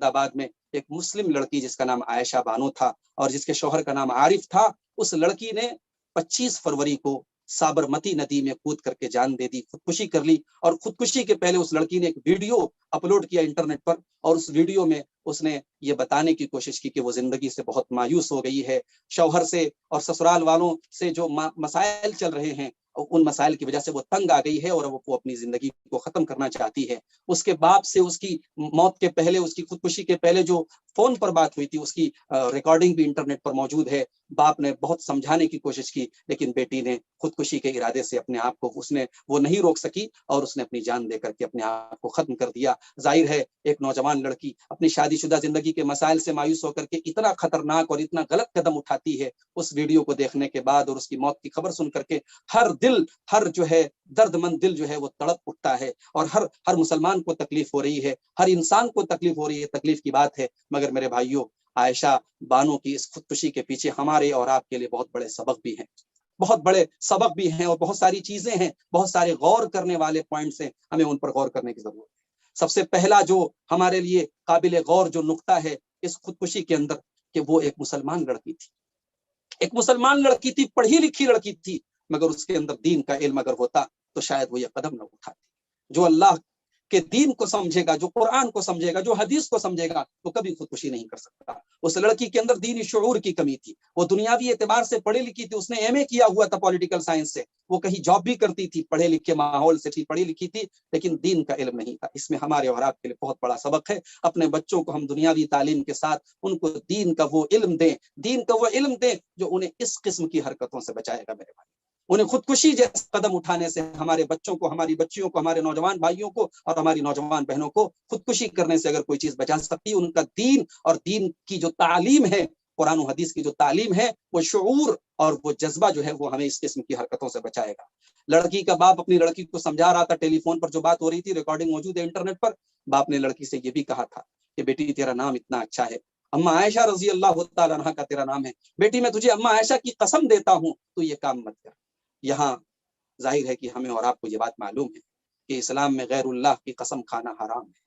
احمد آباد میں ایک مسلم لڑکی جس کا نام عائشہ بانو تھا اور جس کے شوہر کا نام عارف تھا، اس لڑکی نے 25 فروری کو سابرمتی ندی میں کود کر کے جان دے دی، خودکشی کر لی. اور خودکشی کے پہلے اس لڑکی نے ایک ویڈیو اپلوڈ کیا انٹرنیٹ پر، اور اس ویڈیو میں اس نے یہ بتانے کی کوشش کی کہ وہ زندگی سے بہت مایوس ہو گئی ہے، شوہر سے اور سسرال والوں سے جو مسائل چل رہے ہیں ان مسائل کی وجہ سے وہ تنگ آ گئی ہے اور وہ اپنی زندگی کو ختم کرنا چاہتی ہے. اس کے باپ سے اس کی موت کے پہلے، اس کی خودکشی کے پہلے جو فون پر بات ہوئی تھی اس کی ریکارڈنگ بھی انٹرنیٹ پر موجود ہے. باپ نے بہت سمجھانے کی کوشش کی لیکن بیٹی نے خودکشی کے ارادے سے اپنے آپ کو وہ نہیں روک سکی اور اس نے اپنی جان دے کر کے اپنے آپ کو ختم کر دیا. ظاہر ہے ایک نوجوان لڑکی اپنی شادی شدہ زندگی کے مسائل سے مایوس ہو کر کے اتنا خطرناک اور اتنا غلط قدم اٹھاتی ہے، اس ویڈیو کو دیکھنے کے بعد اور اس کی موت کی خبر سن کر کے ہر جو ہے درد مند دل جو ہے وہ تڑپ اٹھتا ہے، اور ہر مسلمان کو تکلیف ہو رہی ہے، ہر انسان کو تکلیف ہو رہی ہے، تکلیف کی بات ہے. مگر میرے بھائیوں، عائشہ بانو کی اس خودکشی کے پیچھے ہمارے اور آپ کے لیے بہت بڑے سبق بھی ہیں، بہت بڑے سبق بھی ہیں، اور بہت ساری چیزیں ہیں، بہت سارے غور کرنے والے پوائنٹس ہیں، ہمیں ان پر غور کرنے کی ضرورت ہے. سب سے پہلا جو ہمارے لیے قابل غور جو نقطہ ہے اس خودکشی کے اندر، کہ وہ ایک مسلمان لڑکی تھی، ایک مسلمان لڑکی تھی، پڑھی لکھی لڑکی تھی، مگر اس کے اندر دین کا علم اگر ہوتا تو شاید وہ یہ قدم نہ اٹھاتی. جو اللہ کے دین کو سمجھے گا، جو قرآن کو سمجھے گا، جو حدیث کو سمجھے گا، وہ کبھی خودکشی نہیں کر سکتا. اس لڑکی کے اندر دینی شعور کی کمی تھی، وہ دنیاوی اعتبار سے پڑھی لکھی تھی، اس نے ایم اے کیا ہوا تھا پولیٹیکل سائنس سے، وہ کہیں جاب بھی کرتی تھی، پڑھے لکھے ماحول سے تھی، پڑھی لکھی تھی، لیکن دین کا علم نہیں تھا. اس میں ہمارے اور آپ کے لیے بہت بڑا سبق ہے. اپنے بچوں کو ہم دنیاوی تعلیم کے ساتھ ان کو دین کا وہ علم دیں، دین کا وہ علم دیں جو انہیں اس قسم کی حرکتوں سے بچائے گا. میرے بھائی، انہیں خودکشی جیسے قدم اٹھانے سے، ہمارے بچوں کو، ہماری بچیوں کو، ہمارے نوجوان بھائیوں کو اور ہماری نوجوان بہنوں کو خودکشی کرنے سے اگر کوئی چیز بچا سکتی، ان کا دین اور دین کی جو تعلیم ہے، قرآن و حدیث کی جو تعلیم ہے، وہ شعور اور وہ جذبہ جو ہے وہ ہمیں اس قسم کی حرکتوں سے بچائے گا. لڑکی کا باپ اپنی لڑکی کو سمجھا رہا تھا، ٹیلی فون پر جو بات ہو رہی تھی، ریکارڈنگ موجود ہے انٹرنیٹ پر. باپ نے لڑکی سے یہ بھی کہا تھا کہ بیٹی تیرا نام اتنا اچھا ہے، اما عائشہ رضی اللہ تعالیٰ عنہا کا تیرا نام ہے، بیٹی میں تجھے اما عائشہ کی قسم دیتا ہوں تو یہ کام مت کر. یہاں ظاہر ہے کہ ہمیں اور آپ کو یہ بات معلوم ہے کہ اسلام میں غیر اللہ کی قسم کھانا حرام ہے،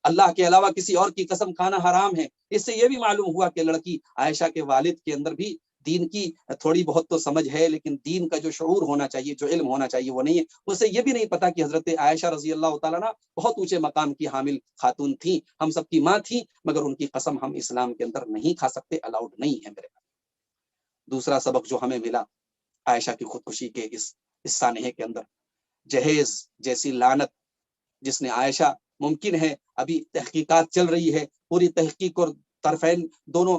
اللہ کے علاوہ کسی اور کی قسم کھانا حرام ہے. اس سے یہ بھی معلوم ہوا کہ لڑکی عائشہ کے والد کے اندر بھی دین کی تھوڑی بہت تو سمجھ ہے، لیکن دین کا جو شعور ہونا چاہیے، جو علم ہونا چاہیے، وہ نہیں ہے. اسے یہ بھی نہیں پتا کہ حضرت عائشہ رضی اللہ تعالیٰ عنہ بہت اونچے مقام کی حامل خاتون تھیں، ہم سب کی ماں تھیں، مگر ان کی قسم ہم اسلام کے اندر نہیں کھا سکتے، الاؤڈ نہیں ہے. میرے دوسرا سبق جو ہمیں ملا عائشہ کی خودکشی کے اس سانحے کے اندر، جہیز جیسی لعنت جس نے عائشہ، ممکن ہے ابھی تحقیقات چل رہی ہے، پوری تحقیق اور طرفین دونوں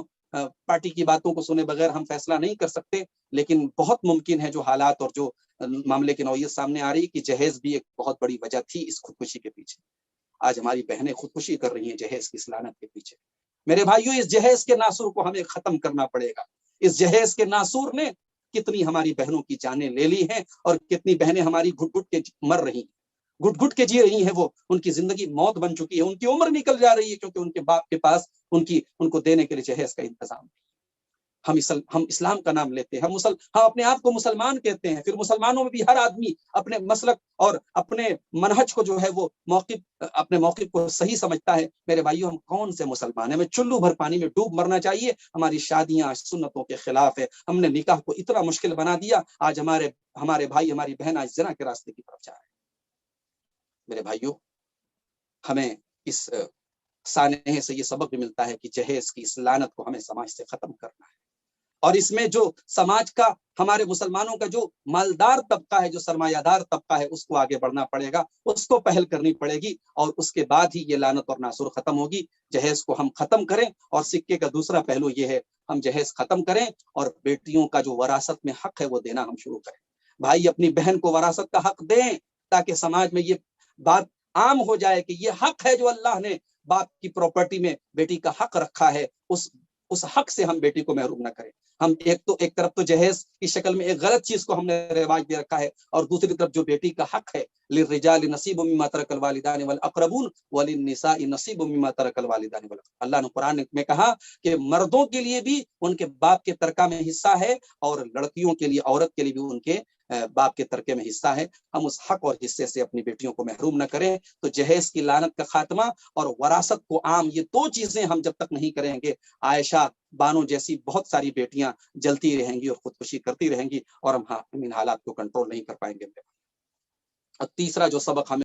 پارٹی کی باتوں کو سنے بغیر ہم فیصلہ نہیں کر سکتے، لیکن بہت ممکن ہے جو حالات اور جو معاملے کی نوعیت سامنے آ رہی کہ جہیز بھی ایک بہت بڑی وجہ تھی اس خودکشی کے پیچھے. آج ہماری بہنیں خودکشی کر رہی ہیں جہیز کی اس لعنت کے پیچھے. میرے بھائیوں، اس جہیز کے ناسور کو ہمیں ختم کرنا پڑے گا. اس جہیز کے ناسور نے کتنی ہماری بہنوں کی جانیں لے لی ہیں اور کتنی بہنیں ہماری گھٹ گھٹ کے مر رہی ہیں، گھٹ گھٹ کے جی رہی ہیں، وہ ان کی زندگی موت بن چکی ہے، ان کی عمر نکل جا رہی ہے، کیونکہ ان کے باپ کے پاس ان کو دینے کے لیے جہیز کا انتظام نہیں. ہم اسلام کا نام لیتے ہیں، ہم اپنے آپ کو مسلمان کہتے ہیں، پھر مسلمانوں میں بھی ہر آدمی اپنے مسلک اور اپنے منہج کو جو ہے وہ اپنے موقف کو صحیح سمجھتا ہے. میرے بھائیوں، ہم کون سے مسلمان ہیں؟ ہمیں چلو بھر پانی میں ڈوب مرنا چاہیے. ہماری شادیاں سنتوں کے خلاف ہے، ہم نے نکاح کو اتنا مشکل بنا دیا، آج ہمارے بھائی، ہماری بہن آج زنا کے راستے کی طرف جا رہے ہیں. میرے بھائیوں، ہمیں اس سانحے سے یہ سبق بھی ملتا ہے کہ جہیز کی اس لعنت کو ہمیں سماج سے ختم کرنا ہے، اور اس میں جو سماج کا، ہمارے مسلمانوں کا جو مالدار طبقہ ہے، جو سرمایہ دار طبقہ ہے، اس کو آگے بڑھنا پڑے گا، اس کو پہل کرنی پڑے گی، اور اس کے بعد ہی یہ لعنت اور ناسور ختم ہوگی. جہیز کو ہم ختم کریں، اور سکے کا دوسرا پہلو یہ ہے، ہم جہیز ختم کریں اور بیٹیوں کا جو وراثت میں حق ہے وہ دینا ہم شروع کریں. بھائی، اپنی بہن کو وراثت کا حق دیں تاکہ سماج میں یہ بات عام ہو جائے کہ یہ حق ہے جو اللہ نے باپ کی پراپرٹی میں بیٹی کا حق رکھا ہے، اس حق سے ہم بیٹی کو محروم نہ کریں. ہم ایک طرف تو جہیز کی شکل میں ایک غلط چیز کو ہم نے رواج دے رکھا ہے، اور دوسری طرف جو بیٹی کا حق ہے، للرجال نصیب مما ترک الوالدان والاقربون وللنساء نصیب مما ترک الوالدان والاقربون. اللہ نے قرآن میں کہا کہ مردوں کے لیے بھی ان کے باپ کے ترکہ میں حصہ ہے اور لڑکیوں کے لیے، عورت کے لیے بھی ان کے باپ کے ترکے میں حصہ ہے. ہم اس حق اور حصے سے اپنی بیٹیوں کو محروم نہ کریں. تو جہیز کی لعنت کا خاتمہ اور وراثت کو عام، یہ دو چیزیں ہم جب تک نہیں کریں گے، عائشہ بانو جیسی بہت ساری بیٹیاں جلتی رہیں گی اور خودکشی کرتی رہیں گی، اور ہم ان حالات کو کنٹرول نہیں کر پائیں گے. اور تیسرا جو سبق ہمیں